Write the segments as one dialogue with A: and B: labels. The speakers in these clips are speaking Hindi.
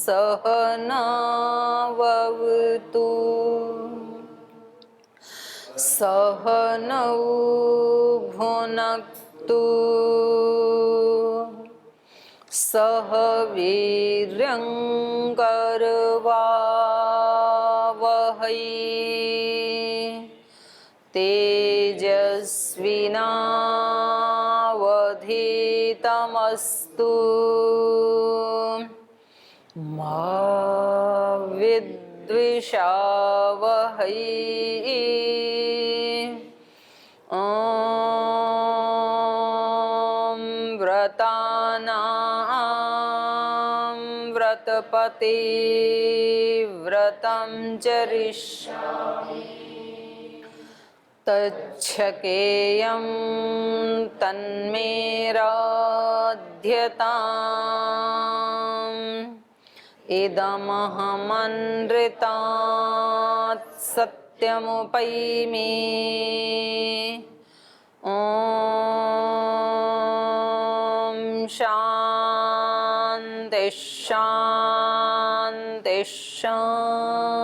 A: सहनावतु सहनौ भुनक्तु सह वीर्यं करवावहै तेजस्विनावधीतमस्तु मा विद्विषावहै ॐ व्रतानां व्रतपते व्रतं चरिष्यामि तच्छकेयं तन्मे राध्यताम् इदमहमनृतात् सत्यमुपैमि ॐ शान्ति शान्ति शान्तिः।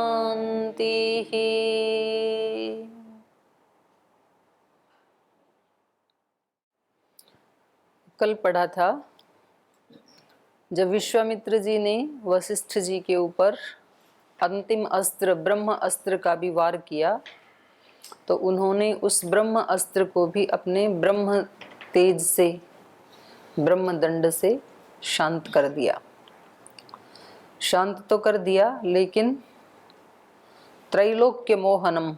A: कल पढ़ा था जब विश्वामित्र जी ने वशिष्ठ जी के ऊपर अंतिम अस्त्र ब्रह्म अस्त्र का भी वार किया तो उन्होंने उस ब्रह्म अस्त्र को भी अपने ब्रह्म तेज से ब्रह्म दंड से शांत कर दिया। शांत तो कर दिया लेकिन त्रैलोक्य मोहनम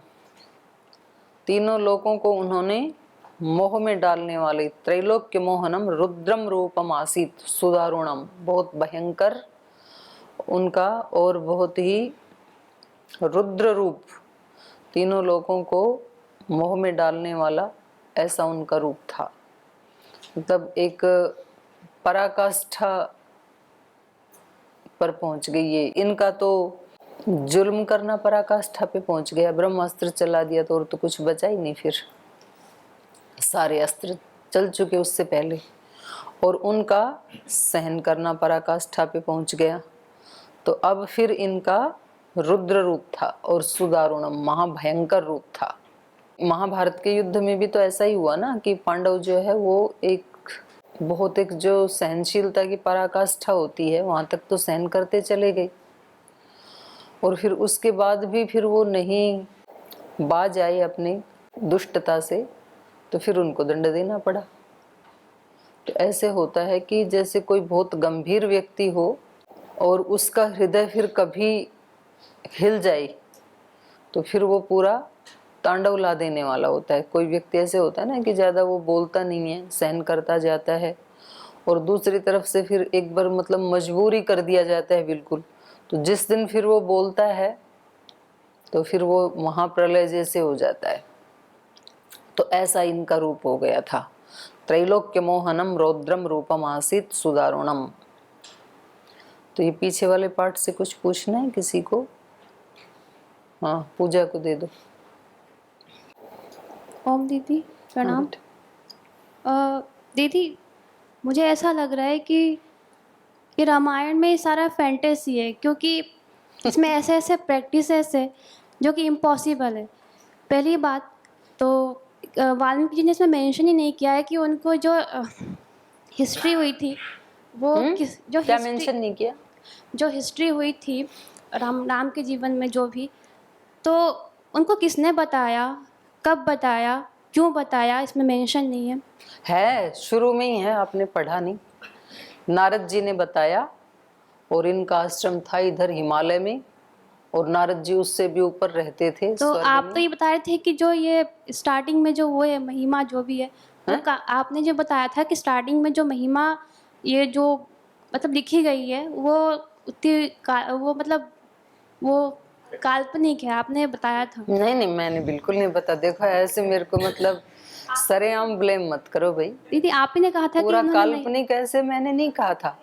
A: तीनों लोगों को उन्होंने मोह में डालने वाले त्रैलोक्य मोहनम रुद्रम रूपम आसीत सुदारुणम बहुत भयंकर उनका और बहुत ही रुद्र रूप तीनों लोगों को मोह में डालने वाला ऐसा उनका रूप था। मतलब एक पराकाष्ठा पर पहुंच गई ये इनका तो जुल्म करना पराकाष्ठा पे पहुंच गया। ब्रह्मास्त्र चला दिया तो और तो कुछ बचा ही नहीं, फिर सारे अस्त्र चल चुके उससे पहले, और उनका सहन करना पराकाष्ठा पे पहुंच गया। तो अब फिर इनका रुद्र रूप था और सुदारुणम महाभयंकर रूप था। महाभारत के युद्ध में भी तो ऐसा ही हुआ ना कि पांडव जो है वो एक बहुत एक जो सहनशीलता की पराकाष्ठा होती है वहां तक तो सहन करते चले गए, और फिर उसके बाद भी फिर वो नहीं बाज आए अपने दुष्टता से तो फिर उनको दंड देना पड़ा। तो ऐसे होता है कि जैसे कोई बहुत गंभीर व्यक्ति हो और उसका हृदय फिर कभी हिल जाए तो फिर वो पूरा तांडव ला देने वाला होता है। कोई व्यक्ति ऐसे होता है ना कि ज़्यादा वो बोलता नहीं है, सहन करता जाता है, और दूसरी तरफ से फिर एक बार मतलब मजबूरी कर दिया जाता है बिल्कुल, तो जिस दिन फिर वो बोलता है तो फिर वो महाप्रलय जैसे हो जाता है। तो ऐसा इनका रूप हो गया था। त्रैलोक्य मोहनम रौद्रम रूपम आसीत सुदारुणम। तो ये पीछे वाले पार्ट से कुछ पूछना है किसी को? हाँ, पूजा को दे दो।
B: ओम दीदी प्रणाम। दीदी मुझे ऐसा लग रहा है कि ये रामायण में सारा फैंटेसी है, क्योंकि इसमें ऐसे ऐसे प्रैक्टिसेस है जो कि इम्पॉसिबल है। पहली बात तो वाल्मीकि जी ने इसमें मेंशन ही नहीं किया है कि उनको जो हिस्ट्री हुई थी वो किस जो
A: क्या मेंशन नहीं किया?
B: जो हिस्ट्री हुई थी राम के जीवन में जो भी, तो उनको किसने बताया, कब बताया, क्यों बताया, इसमें मेंशन नहीं है।
A: है शुरू में ही है, आपने पढ़ा नहीं? नारद जी ने बताया, और इनका आश्रम था इधर हिमालय में, और नारद जी उससे भी ऊपर रहते थे।
B: तो आप तो ये बता रहे थे कि जो ये स्टार्टिंग में जो वो है महिमा जो भी है वो आपने जो बताया था कि स्टार्टिंग में जो महिमा ये जो मतलब लिखी गई है वो वो मतलब वो काल्पनिक है, आपने बताया था।
A: नहीं नहीं, मैंने बिल्कुल नहीं बता। देखो ऐसे मेरे को मतलब सरेआम ब्लेम मत करो भाई।
B: दीदी आप ही ने कहा था कि
A: पूरा काल्पनिक ऐसे मैंने नहीं कहा था।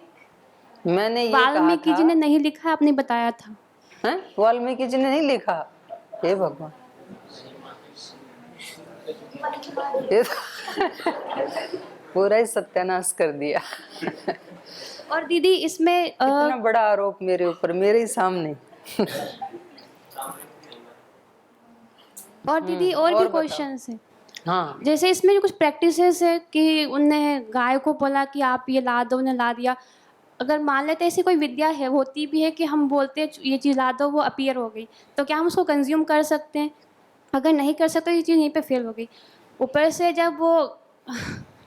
A: मैंने ये कहा
B: वाल्मीकि
A: था,
B: जी ने नहीं लिखा, आपने बताया था।
A: हैं? वाल्मीकि जी ने नहीं लिखा? हे भगवान, ये पूरा ही सत्यानाश कर दिया।
B: और दीदी इसमें
A: इतना बड़ा आरोप मेरे ऊपर, मेरे ही सामने।
B: और दीदी और भी
A: और बताओ।
B: क्वेश्चंस है।
A: हाँ
B: जैसे इसमें जो कुछ प्रैक्टिसेस है कि उनने गाय को बोला कि आप ये ला दो, उन्हें ला दिया। अगर मान लेते ऐसी कोई विद्या है, होती भी है कि हम बोलते हैं ये चीज़ ला दो, वो अपीयर हो गई, तो क्या हम उसको कंज्यूम कर सकते हैं? अगर नहीं कर सकते तो ये चीज़ यहीं पे फेल हो गई। ऊपर से जब वो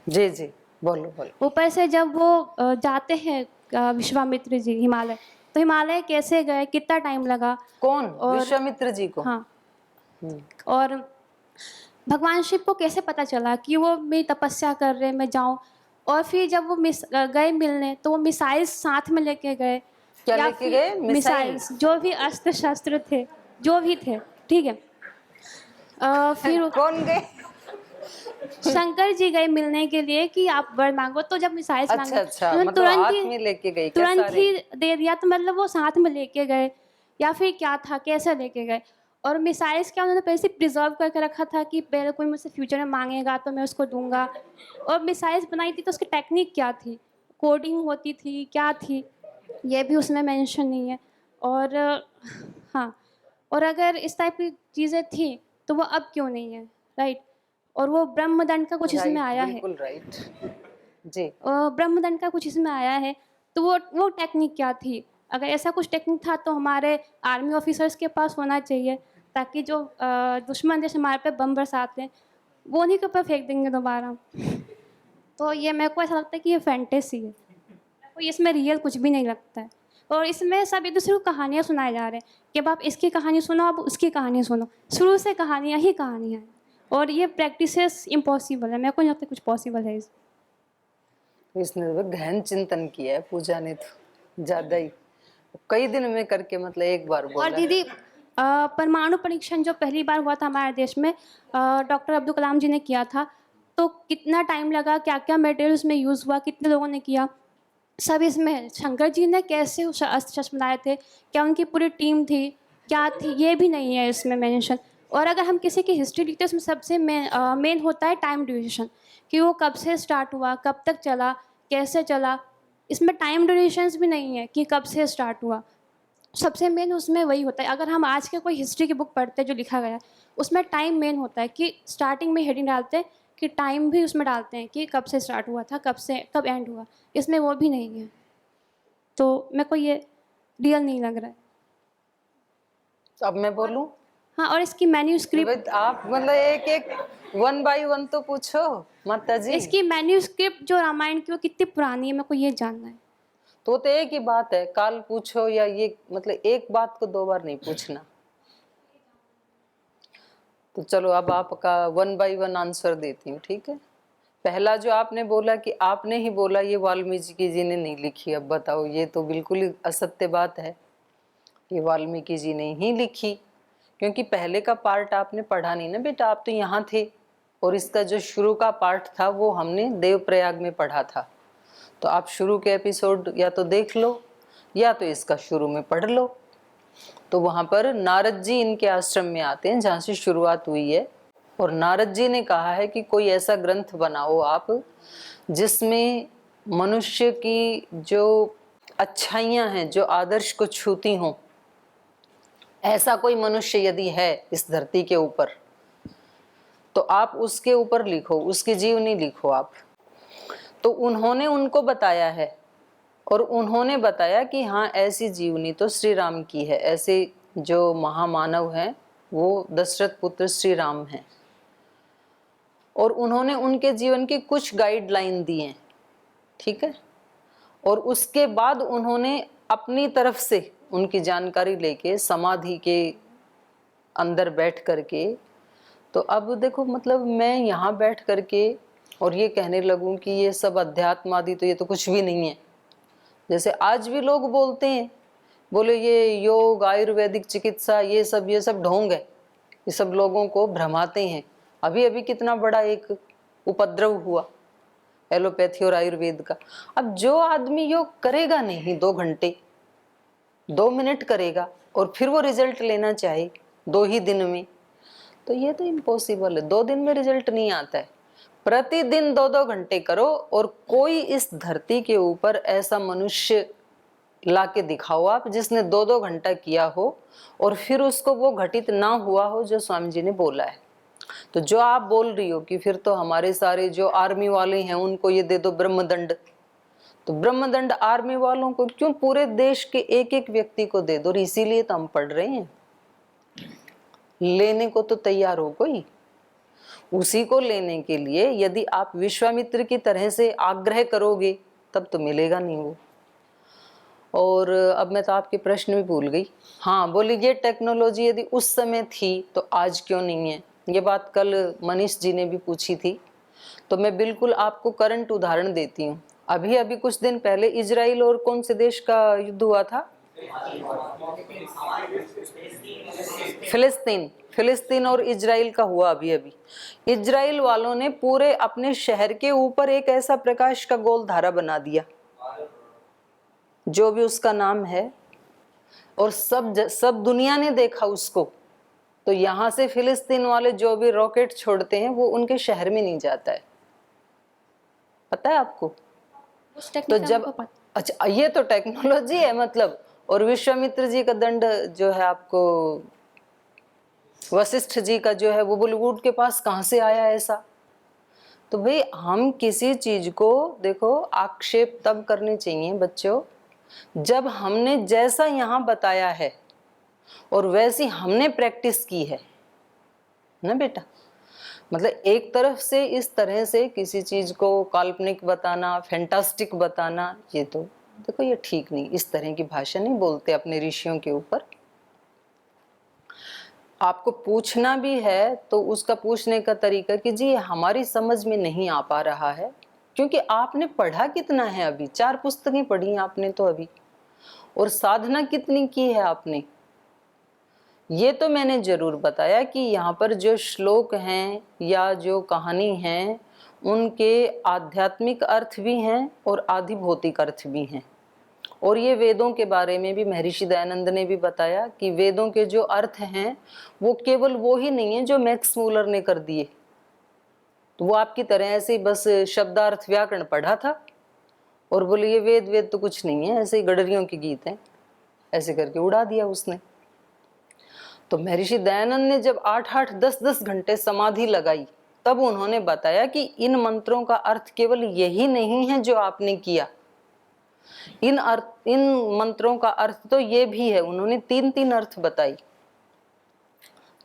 A: जी जी, बोलो बोलो।
B: ऊपर से जब वो जाते हैं विश्वामित्र जी हिमालय, तो हिमालय कैसे गए, कितना टाइम लगा?
A: कौन?
B: और
A: विश्वामित्र जी को?
B: हाँ,
A: हम्म,
B: और भगवान शिव को कैसे पता चला कि वो मेरी तपस्या कर रहे हैं, मैं जाऊं? और फिर जब वो गए मिलने, तो वो मिसाइल्स साथ में लेके गए,
A: क्या
B: या
A: लेके
B: फिर
A: गए? मिसाइल?
B: मिसाइल्स, जो भी अस्त्र शस्त्र थे, जो भी थे, ठीक है। फिर
A: कौन गए?
B: शंकर जी गए मिलने के लिए कि आप वर मांगो, तो जब मिसाइल्स
A: अच्छा
B: मांगे
A: अच्छा,
B: उन्होंने
A: मतलब हाथ में लेके गए क्या
B: तुरंत
A: सारे?
B: ही दे दिया, तो मतलब वो साथ में लेके गए या फिर क्या था, कैसे लेके गए? और मिसाइल्स क्या उन्होंने पहले से प्रिजर्व करके रखा था कि पहले कोई मुझसे फ्यूचर में मांगेगा तो मैं उसको दूंगा? और मिसाइल्स बनाई थी तो उसकी टेक्निक क्या थी, कोडिंग होती थी, क्या थी, ये भी उसमें मेंशन नहीं है। और हाँ, और अगर इस टाइप की चीज़ें थी तो वो अब क्यों नहीं है, राइट? और वो ब्रह्मदंड का कुछ इसमें
A: राइट,
B: आया है,
A: बिल्कुल राइट। जी।
B: ब्रह्मदंड का कुछ इसमें आया है, तो वो टेक्निक क्या थी? अगर ऐसा कुछ टेक्निक था तो हमारे आर्मी ऑफिसर्स के पास होना चाहिए, ताकि जो दुश्मन जैसे हमारे पे बम बरसाते हैं, वो उन्हीं के ऊपर फेंक देंगे दोबारा। तो ये मेरे को ऐसा लगता है कि ये फैंटेसी है, कोई इसमें रियल कुछ भी नहीं लगता है। और इसमें सब एक दूसरे को कहानियाँ सुनाए जा रहे हैं कि अब आप इसकी कहानी सुनो, अब उसकी कहानी सुनो, शुरू से कहानियाँ ही कहानियाँ हैं। और ये प्रैक्टिसेस इम्पॉसिबल है, मेरे को नहीं लगता कुछ पॉसिबल है
A: इसने तो गहन चिंतन किया है पूजा ने, तो ज्यादा ही, कई दिन में करके, मतलब एक बार
B: और
A: बोला।
B: दीदी परमाणु परीक्षण जो पहली बार हुआ था हमारे देश में, डॉक्टर अब्दुल कलाम जी ने किया था, तो कितना टाइम लगा, क्या क्या मटेरियल्स में यूज़ हुआ, कितने लोगों ने किया, सब इसमें है। शंकर जी ने कैसे उस अस्त्र शस्त्र बनाए थे, क्या उनकी पूरी टीम थी, क्या थी, ये भी नहीं है इसमें मेंशन। और अगर हम किसी की हिस्ट्री लिखते हैं, उसमें सबसे मेन होता है टाइम ड्यूरेशन, कि वो कब से स्टार्ट हुआ, कब तक चला, कैसे चला। इसमें टाइम ड्यूरेशंस भी नहीं है कि कब से स्टार्ट हुआ। सबसे मेन उसमें वही होता है, अगर हम आज के कोई हिस्ट्री की बुक पढ़ते हैं जो लिखा गया है, उसमें टाइम मेन होता है कि स्टार्टिंग में हेडिंग डालते हैं, कि टाइम भी उसमें डालते हैं कि कब से स्टार्ट हुआ था, कब एंड हुआ। इसमें वो भी नहीं है, तो मेरे को ये रियल नहीं लग रहा है।
A: तो अब मैं बोलूं?
B: हाँ, और इसकी मैन्यूस्क्रिप्ट,
A: आप मतलब एक एक वन बाय वन तो पूछो माता जी।
B: इसकी मैन्यूस्क्रिप्ट जो रामायण की, वो कितनी पुरानी है, मेरे को ये जानना है।
A: तो एक ही बात है, काल पूछो या ये, मतलब एक बात को दो बार नहीं पूछना। तो चलो अब आपका वन बाय वन आंसर देती हूँ, ठीक है। पहला जो आपने बोला कि आपने ही बोला ये वाल्मीकि जी ने नहीं लिखी, अब बताओ, ये तो बिल्कुल ही असत्य बात है। ये वाल्मीकि जी ने ही लिखी, क्योंकि पहले का पार्ट आपने पढ़ा नहीं ना बेटा, आप तो यहाँ थे, और इसका जो शुरू का पार्ट था वो हमने देवप्रयाग में पढ़ा था। तो आप शुरू के एपिसोड या तो देख लो या तो इसका शुरू में पढ़ लो। तो वहाँ पर नारद जी इनके आश्रम में आते हैं जहाँ से शुरुआत हुई है, और नारद जी ने कहा है कि कोई ऐसा ग्रंथ बनाओ आप जिसमें मनुष्य की जो अच्छाइयाँ हैं, जो आदर्श को छूती हों, ऐसा कोई मनुष्य यदि है इस धरती के ऊपर, तो आप उसके ऊपर लिखो, उसकी जीवनी लिखो आप। तो उन्होंने उनको बताया है, और उन्होंने बताया कि हाँ ऐसी जीवनी तो श्री राम की है, ऐसे जो महामानव हैं वो दशरथ पुत्र श्री राम हैं, और उन्होंने उनके जीवन की कुछ गाइडलाइन दी हैं, ठीक है। और उसके बाद उन्होंने अपनी तरफ से उनकी जानकारी लेके समाधि के अंदर बैठ करके, तो अब देखो, मतलब मैं यहाँ बैठ करके और ये कहने लगूं कि ये सब अध्यात्म आदि, तो ये तो कुछ भी नहीं है। जैसे आज भी लोग बोलते हैं, बोले ये योग, आयुर्वेदिक चिकित्सा, ये सब ढोंग है, ये सब लोगों को भ्रमाते हैं। अभी अभी कितना बड़ा एक उपद्रव हुआ एलोपैथी और आयुर्वेद का। अब जो आदमी योग करेगा नहीं 2 घंटे, 2 मिनट करेगा, और फिर वो रिजल्ट लेना चाहे 2 ही दिन में, तो ये तो इम्पॉसिबल है। 2 दिन में रिजल्ट नहीं आता है। प्रतिदिन 2-2 घंटे करो, और कोई इस धरती के ऊपर ऐसा मनुष्य लाके दिखाओ आप जिसने 2-2 घंटा किया हो और फिर उसको वो घटित ना हुआ हो जो स्वामी जी ने बोला है। तो जो आप बोल रही हो कि फिर तो हमारे सारे जो आर्मी वाले हैं उनको ये दे दो ब्रह्मदंड, तो ब्रह्मदंड आर्मी वालों को क्यों, पूरे देश के एक एक व्यक्ति को दे दो। और इसीलिए तो हम पढ़ रहे हैं, लेने को तो तैयार हो कोई, उसी को लेने के लिए यदि आप विश्वामित्र की तरह से आग्रह करोगे तब तो मिलेगा नहीं वो। और अब मैं तो आपके प्रश्न भी भूल गई। हाँ, बोली ये टेक्नोलॉजी यदि उस समय थी तो आज क्यों नहीं है। ये बात कल मनीष जी ने भी पूछी थी, तो मैं बिल्कुल आपको करंट उदाहरण देती हूँ। अभी अभी कुछ दिन पहले इजराइल और कौन से देश का युद्ध हुआ था, फिलिस्तीन और इजराइल का हुआ अभी अभी। इजराइल वालों ने पूरे अपने शहर के ऊपर एक ऐसा प्रकाश का गोल धारा बना दिया, जो भी उसका नाम है, और सब दुनिया ने देखा उसको। तो यहाँ से फिलिस्तीन वाले जो भी रॉकेट छोड़ते हैं वो उनके शहर में नहीं जाता है, पता है आपको। तो जब अच्छा, ये तो टेक्नोलॉजी है मतलब। और विश्वामित्र जी का दंड जो है आपको, वशिष्ठ जी का जो है वो बॉलीवुड के पास कहाँ से आया ऐसा। तो भाई हम किसी चीज को देखो, आक्षेप तब करने चाहिए बच्चों जब हमने जैसा यहाँ बताया है और वैसी हमने प्रैक्टिस की है ना बेटा। मतलब एक तरफ से इस तरह से किसी चीज को काल्पनिक बताना, फैंटास्टिक बताना, ये तो देखो ये ठीक नहीं। इस तरह की भाषा नहीं बोलते अपने ऋषियों के ऊपर। आपको पूछना भी है तो उसका पूछने का तरीका कि जी हमारी समझ में नहीं आ पा रहा है, क्योंकि आपने पढ़ा कितना है अभी, 4 पुस्तकें पढ़ी आपने तो अभी, और साधना कितनी की है आपने। ये तो मैंने जरूर बताया कि यहाँ पर जो श्लोक हैं या जो कहानी हैं उनके आध्यात्मिक अर्थ भी हैं और आधि भौतिक अर्थ भी हैं। और ये वेदों के बारे में भी महर्षि दयानंद ने भी बताया कि वेदों के जो अर्थ हैं वो केवल वो ही नहीं है जो मैक्स मूलर ने कर दिए। तो वो आपकी तरह ऐसे ही बस शब्दार्थ व्याकरण पढ़ा था और बोले ये वेद तो कुछ नहीं है, ऐसे ही गडरियों के गीत हैं, ऐसे करके उड़ा दिया उसने। तो महर्षि दयानंद ने जब 8-8, 10-10 घंटे समाधि लगाई तब उन्होंने बताया कि इन मंत्रों का अर्थ केवल यही नहीं है जो आपने किया, इन मंत्रों का अर्थ तो ये भी है। उन्होंने 3-3 अर्थ बताई।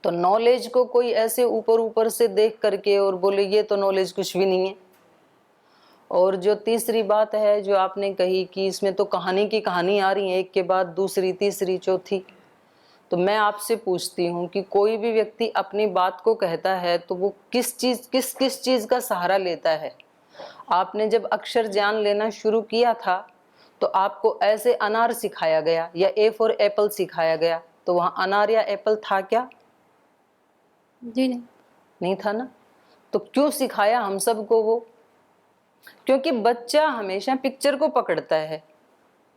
A: तो नॉलेज को कोई ऐसे ऊपर ऊपर से देख करके और बोले ये तो नॉलेज कुछ भी नहीं है। और जो तीसरी बात है जो आपने कही कि इसमें तो कहानी की कहानी आ रही है, एक के बाद दूसरी, तीसरी, चौथी। तो मैं आपसे पूछती हूँ कि कोई भी व्यक्ति अपनी बात को कहता है तो वो किस चीज का सहारा लेता है। आपने जब अक्षर ज्ञान लेना शुरू किया था तो आपको ऐसे अनार सिखाया गया या ए फॉर एप्पल सिखाया गया, तो वहां अनार या एप्पल था क्या?
B: जी
A: नहीं था ना। तो क्यों सिखाया हम सबको वो? क्योंकि बच्चा हमेशा पिक्चर को पकड़ता है,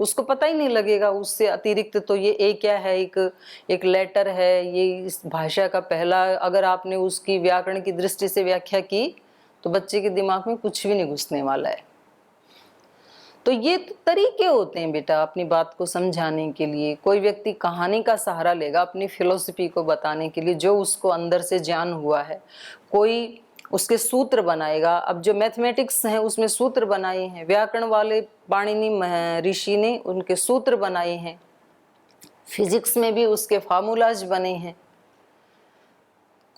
A: उसको पता ही नहीं लगेगा उससे अतिरिक्त तो ये ए क्या है, एक लेटर है, ये इस भाषा का पहला। अगर आपने उसकी व्याकरण की दृष्टि से व्याख्या की तो बच्चे के दिमाग में कुछ भी नहीं घुसने वाला है। तो ये तरीके होते हैं बेटा अपनी बात को समझाने के लिए। कोई व्यक्ति कहानी का सहारा लेगा अपनी फिलॉसफी को बताने के लिए, जो उसको अंदर से ज्ञान हुआ है। कोई उसके सूत्र बनाएगा। अब जो मैथमेटिक्स हैं उसमें सूत्र बनाए हैं, व्याकरण वाले पाणिनि ऋषि ने उनके सूत्र बनाए हैं, फिजिक्स में भी उसके फार्मूलाज बने हैं।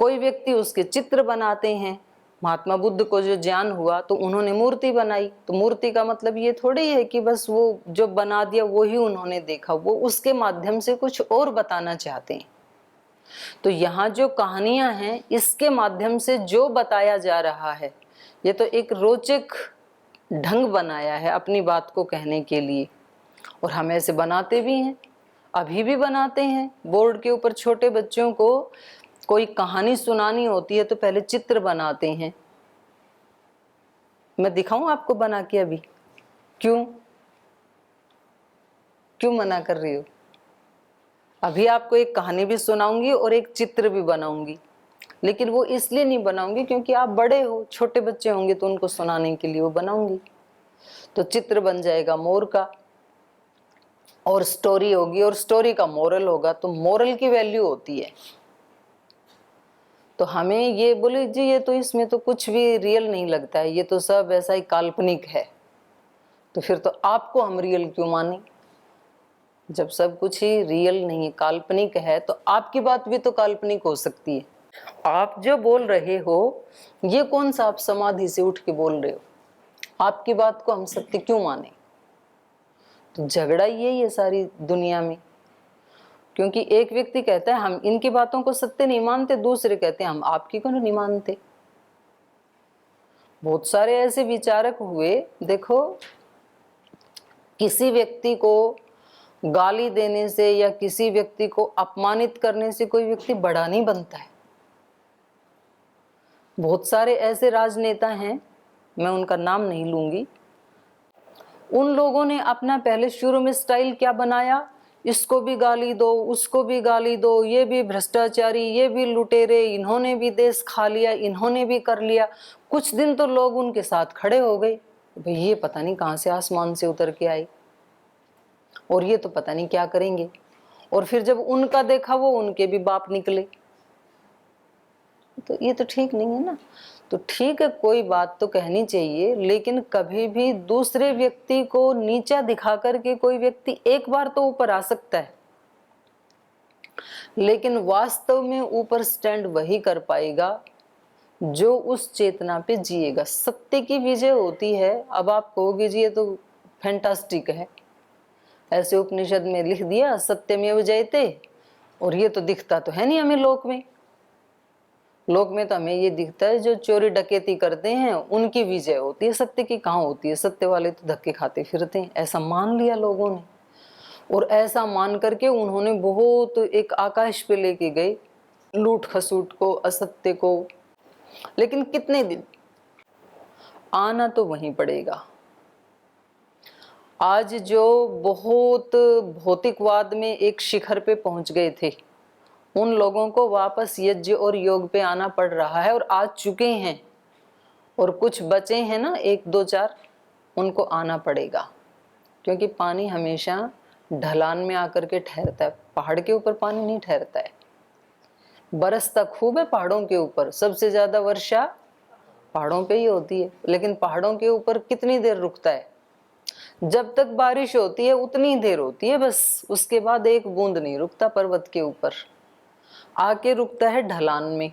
A: कोई व्यक्ति उसके चित्र बनाते हैं। महात्मा बुद्ध को जो ज्ञान हुआ तो उन्होंने मूर्ति बनाई। तो मूर्ति का मतलब ये थोड़ी है कि बस वो जो बना दिया वो ही उन्होंने देखा, वो उसके माध्यम से कुछ और बताना चाहते हैं। तो यहाँ जो कहानियां हैं इसके माध्यम से जो बताया जा रहा है ये तो एक रोचक ढंग बनाया है अपनी बात को कहने के लिए। और हम ऐसे बनाते भी हैं, अभी भी बनाते हैं। बोर्ड के ऊपर छोटे बच्चों को कोई कहानी सुनानी होती है तो पहले चित्र बनाते हैं। मैं दिखाऊं आपको बना के अभी? क्यों मना कर रही हो? अभी आपको एक कहानी भी सुनाऊंगी और एक चित्र भी बनाऊंगी। लेकिन वो इसलिए नहीं बनाऊंगी क्योंकि आप बड़े हो, छोटे बच्चे होंगे तो उनको सुनाने के लिए वो बनाऊंगी। तो चित्र बन जाएगा मोर का और स्टोरी होगी, और स्टोरी का मोरल होगा, तो मोरल की वैल्यू होती है। तो हमें ये बोले जी ये तो इसमें तो कुछ भी रियल नहीं लगता है, ये तो सब ऐसा ही काल्पनिक है, तो फिर तो आपको हम रियल क्यों माने? जब सब कुछ ही रियल नहीं है, काल्पनिक है, तो आपकी बात भी तो काल्पनिक हो सकती है। आप जो बोल रहे हो ये कौन सा आप समाधि से उठ के बोल रहे हो? आपकी बात को हम सत्य क्यों माने? तो झगड़ा यही है सारी दुनिया में, क्योंकि एक व्यक्ति कहता है हम इनकी बातों को सत्य नहीं मानते, दूसरे कहते हैं हम आपकी को नहीं मानते। बहुत सारे ऐसे विचारक हुए। देखो, किसी व्यक्ति को गाली देने से या किसी व्यक्ति को अपमानित करने से कोई व्यक्ति बड़ा नहीं बनता है। बहुत सारे ऐसे राजनेता हैं, मैं उनका नाम नहीं लूंगी, उन लोगों ने अपना पहले शुरू में स्टाइल क्या बनाया, इसको भी गाली दो, उसको भी गाली दो, ये भी भ्रष्टाचारी, ये भी लुटेरे, इन्होंने भी देश खा लिया, इन्होंने भी कर लिया। कुछ दिन तो लोग उनके साथ खड़े हो गए, भाई ये पता नहीं कहाँ से आसमान से उतर के आई और ये तो पता नहीं क्या करेंगे। और फिर जब उनका देखा वो उनके भी बाप निकले, तो ये तो ठीक नहीं है ना। तो ठीक है, कोई बात तो कहनी चाहिए, लेकिन कभी भी दूसरे व्यक्ति को नीचा दिखा करके कोई व्यक्ति एक बार तो ऊपर आ सकता है, लेकिन वास्तव में ऊपर स्टैंड वही कर पाएगा जो उस चेतना पे जिएगा। सत्य की विजय होती है। अब आप कहोगे जी ये तो फैंटास्टिक है, ऐसे उपनिषद में लिख दिया सत्यमेव जयते, और ये तो दिखता तो है नहीं हमें लोक में। लोक में तो हमें ये दिखता है जो चोरी डकैती करते हैं उनकी विजय होती है, सत्य की कहाँ होती है? सत्य वाले तो धक्के खाते फिरते हैं, ऐसा मान लिया लोगों ने। और ऐसा मान करके उन्होंने बहुत एक आकाश पे लेके गए लूट खसूट को, असत्य को। लेकिन कितने दिन आना तो वहीं पड़ेगा। आज जो बहुत भौतिकवाद में एक शिखर पे पहुंच गए थे, उन लोगों को वापस यज्ञ और योग पे आना पड़ रहा है, और आ चुके हैं। और कुछ बचे हैं ना, एक दो चार, उनको आना पड़ेगा, क्योंकि पानी हमेशा ढलान में आकर के ठहरता है, पहाड़ के ऊपर पानी नहीं ठहरता है। बरसता खूब है पहाड़ों के ऊपर, सबसे ज्यादा वर्षा पहाड़ों पे ही होती है, लेकिन पहाड़ों के ऊपर कितनी देर रुकता है? जब तक बारिश होती है उतनी देर होती है बस, उसके बाद एक बूंद नहीं रुकता पर्वत के ऊपर, आके रुकता है ढलान में।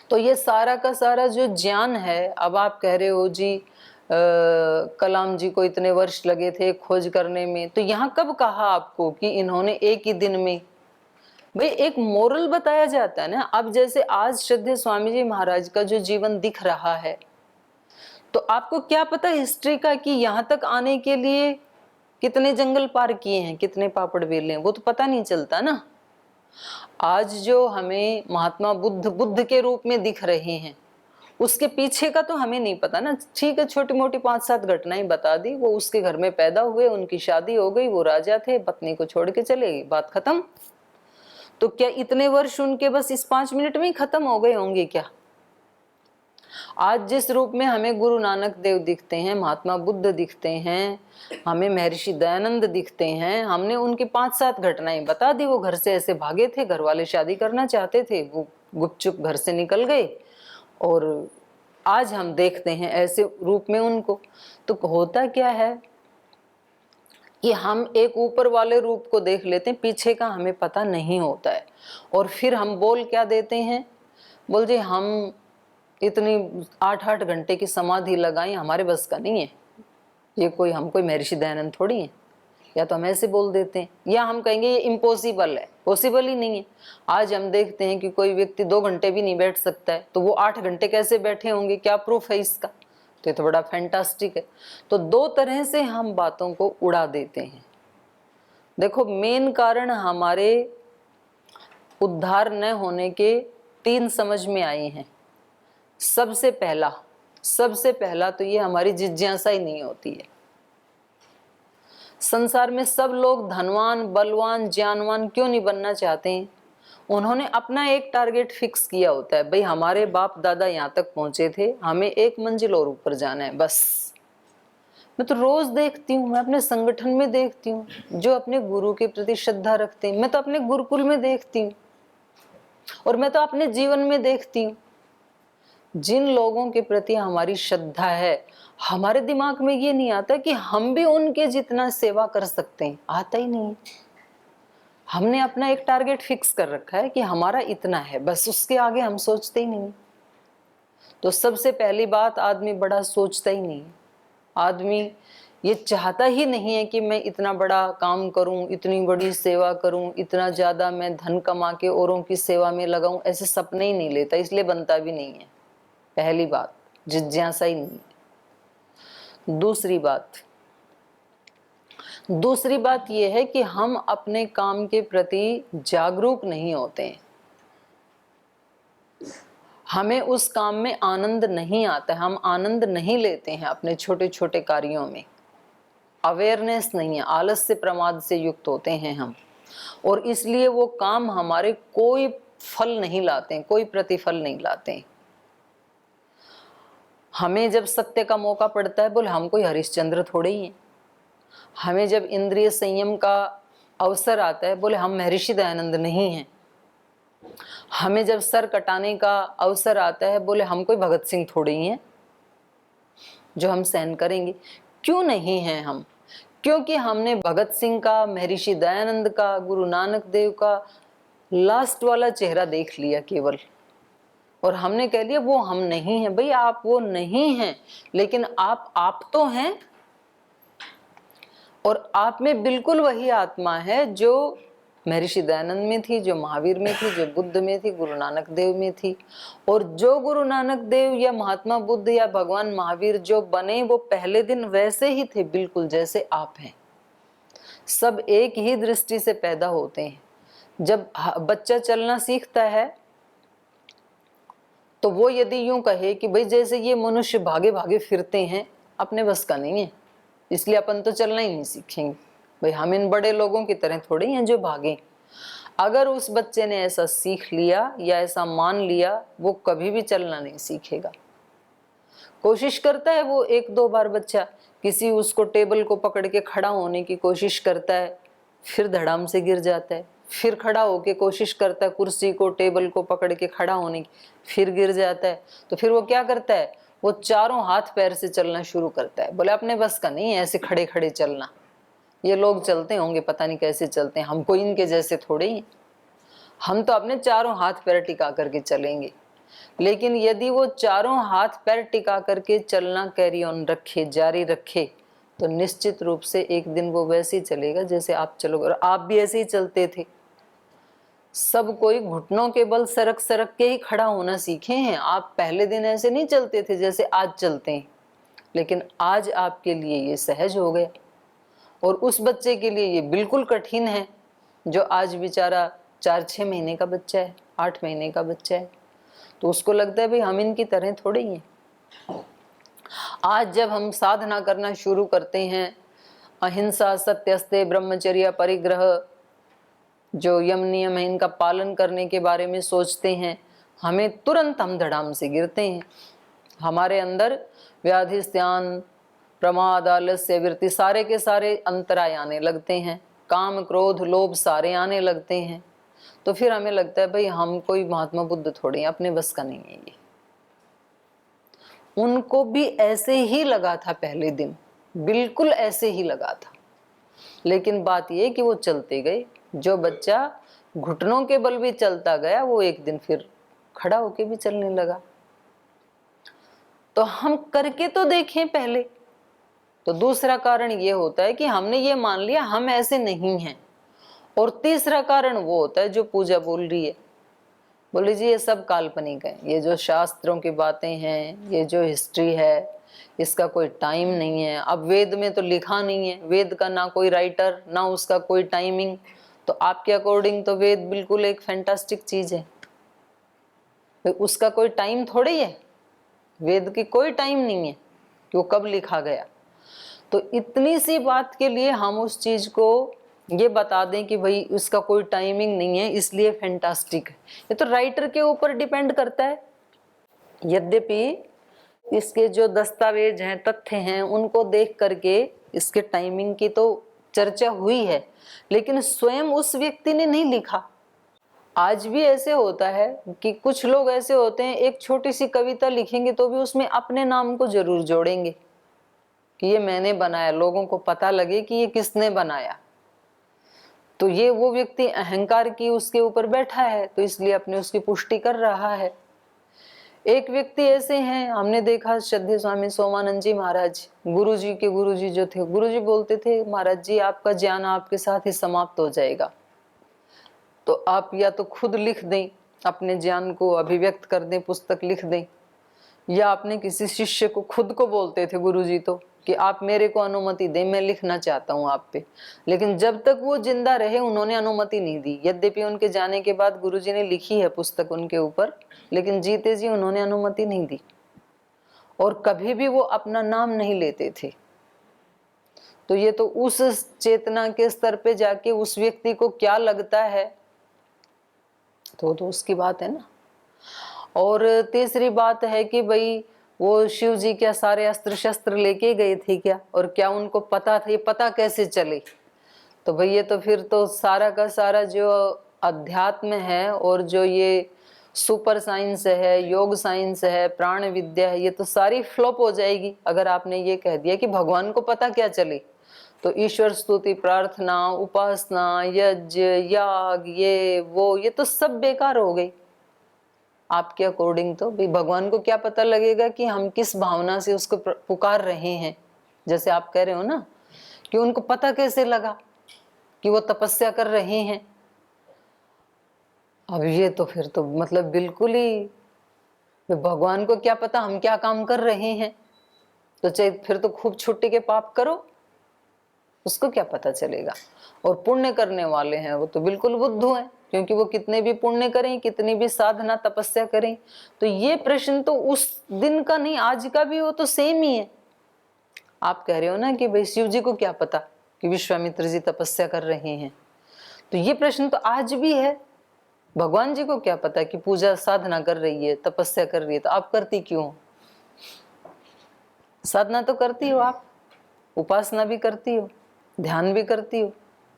A: तो ये सारा का सारा जो ज्ञान है, अब आप कह रहे हो जी कलाम जी को इतने वर्ष लगे थे खोज करने में, तो यहाँ कब कहा आपको कि इन्होंने एक ही दिन में? भाई एक मोरल बताया जाता है ना। अब जैसे आज श्रद्धेय स्वामी जी महाराज का जो जीवन दिख रहा है, तो आपको क्या पता हिस्ट्री का कि यहाँ तक आने के लिए कितने जंगल पार किए हैं, कितने पापड़ बेले हैं, वो तो पता नहीं चलता ना। आज जो हमें महात्मा बुद्ध के रूप में दिख रहे हैं, उसके पीछे का तो हमें नहीं पता ना। ठीक है, छोटी मोटी 5-7 घटनाएं बता दी। वो उसके घर में पैदा हुए, उनकी शादी हो गई, वो राजा थे, पत्नी को छोड़ के चले गए, बात खत्म। तो क्या इतने वर्ष उनके बस इस 5 मिनट में ही खत्म हो गए होंगे क्या? आज जिस रूप में हमें गुरु नानक देव दिखते हैं, महात्मा बुद्ध दिखते हैं, हमें महर्षि दयानंद दिखते हैं, हमने उनकी 5-7 घटनाएं बता दी। वो घर से ऐसे भागे थे, घर वाले शादी करना चाहते थे, वो गुपचुप घर से निकल गए, और आज हम देखते हैं ऐसे रूप में उनको। तो होता क्या है कि हम एक ऊपर वाले रूप को देख लेते हैं, पीछे का हमें पता नहीं होता है, और फिर हम बोल क्या देते हैं, बोल जी हम इतनी 8-8 घंटे की समाधि लगाई, हमारे बस का नहीं है, ये कोई हम कोई महर्षि दयानंद थोड़ी है। या तो हम ऐसे बोल देते हैं, या हम कहेंगे ये इम्पॉसिबल है, पॉसिबल ही नहीं है। आज हम देखते हैं कि कोई व्यक्ति 2 घंटे भी नहीं बैठ सकता है, तो वो 8 घंटे कैसे बैठे होंगे, क्या प्रूफ है इसका? तो ये तो बड़ा फैंटास्टिक है। तो 2 तरह से हम बातों को उड़ा देते हैं। देखो, मेन कारण हमारे उद्धार न होने के 3 समझ में आए हैं। सबसे पहला तो ये हमारी जिज्ञासा ही नहीं होती है। संसार में सब लोग धनवान, बलवान, ज्ञानवान क्यों नहीं बनना चाहते हैं? उन्होंने अपना एक टारगेट फिक्स किया होता है, भाई हमारे बाप दादा यहाँ तक पहुंचे थे, हमें एक मंजिल और ऊपर जाना है बस। मैं तो रोज देखती हूँ, मैं अपने संगठन में देखती हूँ जो अपने गुरु के प्रति श्रद्धा रखते हैं, मैं तो अपने गुरुकुल में देखती हूँ, और मैं तो अपने जीवन में देखती हूँ। जिन लोगों के प्रति हमारी श्रद्धा है, हमारे दिमाग में ये नहीं आता कि हम भी उनके जितना सेवा कर सकते हैं, आता ही नहीं है। हमने अपना एक टारगेट फिक्स कर रखा है कि हमारा इतना है, बस उसके आगे हम सोचते ही नहीं। तो सबसे पहली बात, आदमी बड़ा सोचता ही नहीं है। आदमी ये चाहता ही नहीं है कि मैं इतना बड़ा काम करूं, इतनी बड़ी सेवा करूं, इतना ज्यादा मैं धन कमा के औरों की सेवा में लगाऊं, ऐसे सपने ही नहीं लेता, इसलिए बनता भी नहीं है। पहली बात, जिज्ञासा ही नहीं है। दूसरी बात यह है कि हम अपने काम के प्रति जागरूक नहीं होते हैं। हमें उस काम में आनंद नहीं आता है, हम आनंद नहीं लेते हैं अपने छोटे छोटे कार्यों में। अवेयरनेस नहीं है, आलस से प्रमाद से युक्त होते हैं हम, और इसलिए वो काम हमारे कोई फल नहीं लाते हैं, कोई प्रतिफल नहीं लाते हैं। हमें जब सत्य का मौका पड़ता है, बोले हम कोई हरिश्चंद्र थोड़े ही हैं। हमें जब इंद्रिय संयम का अवसर आता है, बोले हम महर्षि दयानंद नहीं हैं। हमें जब सर कटाने का अवसर आता है, बोले हम कोई भगत सिंह थोड़े ही हैं जो हम सहन करेंगे। क्यों नहीं हैं हम? क्योंकि हमने भगत सिंह का, महर्षि दयानंद का, गुरु नानक देव का लास्ट वाला चेहरा देख लिया केवल, और हमने कह लिया वो हम नहीं हैं। भाई आप वो नहीं हैं, लेकिन आप तो हैं, और आप में बिल्कुल वही आत्मा है जो महर्षि दयानंद में थी, जो महावीर में थी, जो बुद्ध में थी, गुरु नानक देव में थी। और जो गुरु नानक देव या महात्मा बुद्ध या भगवान महावीर जो बने, वो पहले दिन वैसे ही थे, बिल्कुल जैसे आप हैं। सब एक ही दृष्टि से पैदा होते हैं। जब बच्चा चलना सीखता है तो वो यदि यूं कहे कि भाई जैसे ये मनुष्य भागे भागे फिरते हैं, अपने बस का नहीं है, इसलिए अपन तो चलना ही नहीं सीखेंगे। भाई हम इन बड़े लोगों की तरह थोड़े हैं जो भागे। अगर उस बच्चे ने ऐसा सीख लिया या ऐसा मान लिया, वो कभी भी चलना नहीं सीखेगा। कोशिश करता है वो एक दो बार बच्चा, किसी उसको टेबल को पकड़ के खड़ा होने की कोशिश करता है, फिर धड़ाम से गिर जाता है, फिर खड़ा होके कोशिश करता है कुर्सी को, टेबल को पकड़ के खड़ा होने की, फिर गिर जाता है। तो फिर वो क्या करता है, वो चारों हाथ पैर से चलना शुरू करता है। बोले अपने बस का नहीं है ऐसे खड़े खड़े चलना, ये लोग चलते होंगे पता नहीं कैसे चलते हैं, हमको इनके जैसे थोड़े ही, हम तो अपने चारों हाथ पैर टिका करके चलेंगे। लेकिन यदि वो चारों हाथ पैर टिका करके चलना कैरी ऑन रखे, जारी रखे, तो निश्चित रूप से एक दिन वो वैसे ही चलेगा जैसे आप चलोगे। और आप भी ऐसे ही चलते थे। सब कोई घुटनों के बल सरक सरक के ही खड़ा होना सीखे हैं। आप पहले दिन ऐसे नहीं चलते थे जैसे आज चलते हैं, लेकिन आज आपके लिए ये सहज हो गया, और उस बच्चे के लिए ये बिल्कुल कठिन है जो आज बेचारा 4-6 महीने का बच्चा है, 8 महीने का बच्चा है। तो उसको लगता है भाई हम इनकी तरह थोड़े ही हैं। आज जब हम साधना करना शुरू करते हैं, अहिंसा, सत्यस्ते, ब्रह्मचर्य, परिग्रह, जो यम नियम है, इनका पालन करने के बारे में सोचते हैं, हमें तुरंत हम धड़ाम से गिरते हैं। हमारे अंदर व्याधि, स्त्यान, प्रमाद, आलस्य, वृत्ति, सारे के सारे अंतराय आने लगते हैं। काम, क्रोध, लोभ सारे आने लगते हैं। तो फिर हमें लगता है भाई हम कोई महात्मा बुद्ध थोड़े हैं, अपने बस का नहीं है ये। उनको भी ऐसे ही लगा था पहले दिन, बिल्कुल ऐसे ही लगा था। लेकिन बात यह कि वो चलते गए। जो बच्चा घुटनों के बल भी चलता गया, वो एक दिन फिर खड़ा होके भी चलने लगा। तो हम करके तो देखें पहले। तो दूसरा कारण ये होता है कि हमने ये मान लिया हम ऐसे नहीं हैं। और तीसरा कारण वो होता है जो पूजा बोल रही है, बोले जी ये सब काल्पनिक है, ये जो शास्त्रों की बातें हैं, ये जो हिस्ट्री है, इसका कोई टाइम नहीं है। अब वेद में तो लिखा नहीं है, वेद का ना कोई राइटर, ना उसका कोई टाइमिंग। तो आपके अकॉर्डिंग तो वेद बिल्कुल एक फैंटास्टिक चीज है, तो उसका कोई टाइम थोड़ी है। वेद की कोई टाइम नहीं है कि वो कब लिखा गया। तो इतनी सी बात के लिए हम उस चीज को ये बता दें कि भाई उसका कोई टाइमिंग नहीं है इसलिए फैंटास्टिक है, ये तो राइटर के ऊपर डिपेंड करता है। यद्यपि इसके जो दस्तावेज हैं, तथ्य हैं, उनको देख करके इसके टाइमिंग की तो चर्चा हुई है, लेकिन स्वयं उस व्यक्ति ने नहीं लिखा। आज भी ऐसे होता है कि कुछ लोग ऐसे होते हैं, एक छोटी सी कविता लिखेंगे तो भी उसमें अपने नाम को जरूर जोड़ेंगे कि ये मैंने बनाया, लोगों को पता लगे कि ये किसने बनाया। तो ये वो व्यक्ति अहंकार की उसके ऊपर बैठा है, तो इसलिए अपने उसकी पुष्टि कर रहा है। एक व्यक्ति ऐसे हैं, हमने देखा, श्रद्धेय स्वामी सोमानंद जी महाराज, गुरुजी के गुरुजी जो थे, गुरुजी बोलते थे महाराज जी आपका ज्ञान आपके साथ ही समाप्त हो जाएगा, तो आप या तो खुद लिख दें, अपने ज्ञान को अभिव्यक्त कर दें, पुस्तक लिख दें, या अपने किसी शिष्य को, खुद को बोलते थे गुरुजी तो, कि आप मेरे को अनुमति दें, मैं लिखना चाहता हूं आप पे। लेकिन जब तक वो जिंदा रहे उन्होंने अनुमति नहीं दी। यद्यपि उनके जाने के बाद गुरुजी ने लिखी है पुस्तक उनके ऊपर, लेकिन जीते जी उन्होंने अनुमति नहीं दी, और कभी भी वो अपना नाम नहीं लेते थे। तो ये तो उस चेतना के स्तर पे जाके उस व्यक्ति को क्या लगता है, तो उसकी बात है ना। और तीसरी बात है कि भाई वो शिव जी क्या सारे अस्त्र शस्त्र लेके गए थे क्या, और क्या उनको पता था, ये पता कैसे चले? तो भाई ये तो फिर तो सारा का सारा जो अध्यात्म है और जो ये सुपर साइंस है, योग साइंस है, प्राण विद्या है, ये तो सारी फ्लॉप हो जाएगी अगर आपने ये कह दिया कि भगवान को पता क्या चले। तो ईश्वर स्तुति, प्रार्थना, उपासना, यज्ञ, याग, ये तो सब बेकार हो गई आपके अकॉर्डिंग। तो भाई भगवान को क्या पता लगेगा कि हम किस भावना से उसको पुकार रहे हैं? जैसे आप कह रहे हो ना कि उनको पता कैसे लगा कि वो तपस्या कर रहे हैं। अब ये तो फिर तो मतलब बिल्कुल ही, भगवान को क्या पता हम क्या काम कर रहे हैं? तो चाहे फिर तो खूब छुट्टी के पाप करो, उसको क्या पता चलेगा। और पुण्य करने वाले हैं वो तो बिल्कुल बुद्धू हैं, क्योंकि वो कितने भी पुण्य करें, कितनी भी साधना तपस्या करें। तो ये प्रश्न तो उस दिन का नहीं, आज का भी वो तो सेम ही है। आप कह रहे हो ना कि भाई शिव जी को क्या पता कि विश्वामित्र जी तपस्या कर रहे हैं, तो ये प्रश्न तो आज भी है। भगवान जी को क्या पता कि पूजा साधना कर रही है, तपस्या कर रही है, तो आप करती क्यों? साधना तो करती हो आप, उपासना भी करती हो, ध्यान भी करती हो,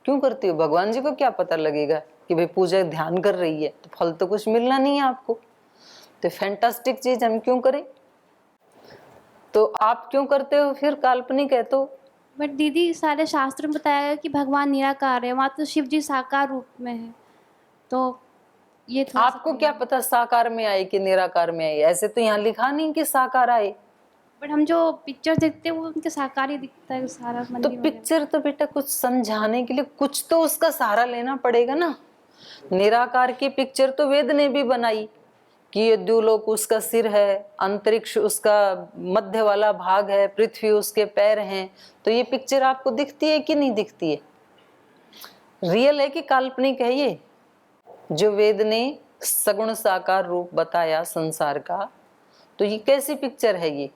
A: क्यों करती हो? भगवान जी को क्या पता लगेगा कि भाई पूजा ध्यान कर रही है, तो फल तो कुछ मिलना नहीं है आपको। तो फैंटास्टिक चीज हम क्यों करें? तो आप क्यों करते हो फिर? काल्पनिक है तो।
B: बट दीदी सारे शास्त्रों में बताया गया कि भगवान निराकार है, वहाँ तो शिव जी साकार रूप में है, तो ये थोड़ा
A: आपको क्या पता साकार में आए कि निराकार में आए? ऐसे तो यहाँ लिखा नहीं कि साकार आए।
B: बट हम जो पिक्चर देखते हैं वो उनके साकार ही दिखता है सारा
A: तो
B: मंदिर वगैरह।
A: पिक्चर तो बेटा कुछ समझाने के लिए कुछ तो उसका सहारा लेना पड़ेगा ना। निराकार की पिक्चर तो वेद ने भी बनाई कि ये द्युलोक उसका सिर है, अंतरिक्ष उसका मध्य वाला भाग है, पृथ्वी उसके पैर हैं। तो ये पिक्चर आपको दिखती है कि नहीं दिखती है? रियल है कि काल्पनिक है? ये जो वेद ने सगुण साकार रूप बताया संसार का, तो ये कैसी पिक्चर है? ये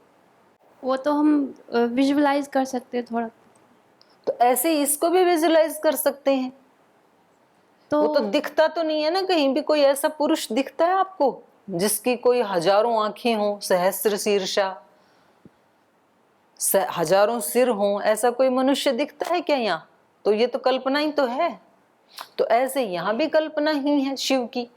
B: वो तो हम विजुअलाइज कर सकते हैं थोड़ा।
A: तो ऐसे ही इसको भी विजुअलाइज कर सकते हैं।
B: तो
A: वो तो दिखता तो नहीं है ना कहीं भी। कोई ऐसा पुरुष दिखता है आपको जिसकी कोई हजारों आंखें हों, सहस्त्र शीर्षा, हजारों सिर हों? ऐसा कोई मनुष्य दिखता है क्या यहाँ? तो ये तो कल्पना ही तो है। तो ऐसे यहाँ भी कल्पना ही है शिव की।